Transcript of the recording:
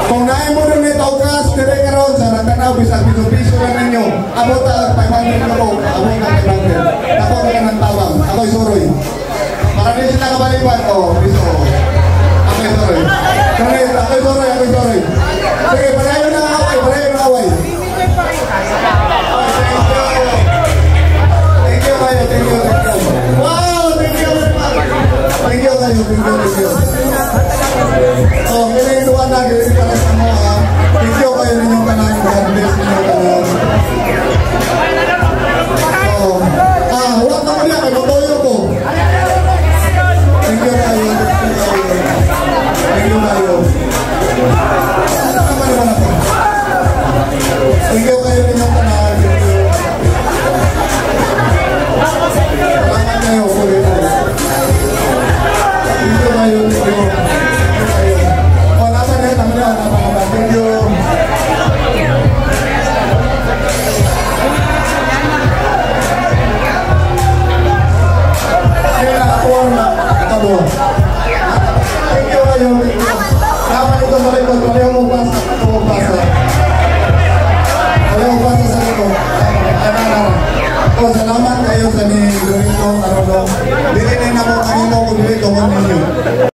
Kung naay mo rin ito kas, dire karon sa nagtanaw, bisang piso-piso lang ninyo. Abot na 500 na po. Abot na 500. Ako na ng tawang. Ako'y suroy. Marami sila kabalipan. Piso. Ako'y suroy. Ako'y suroy. Sige, palayo na away. Thank you kayo. Wow, thank you. Thank you. Kailangan na, para sa mga thank you kayo ninyong kanang God bless ninyo kanang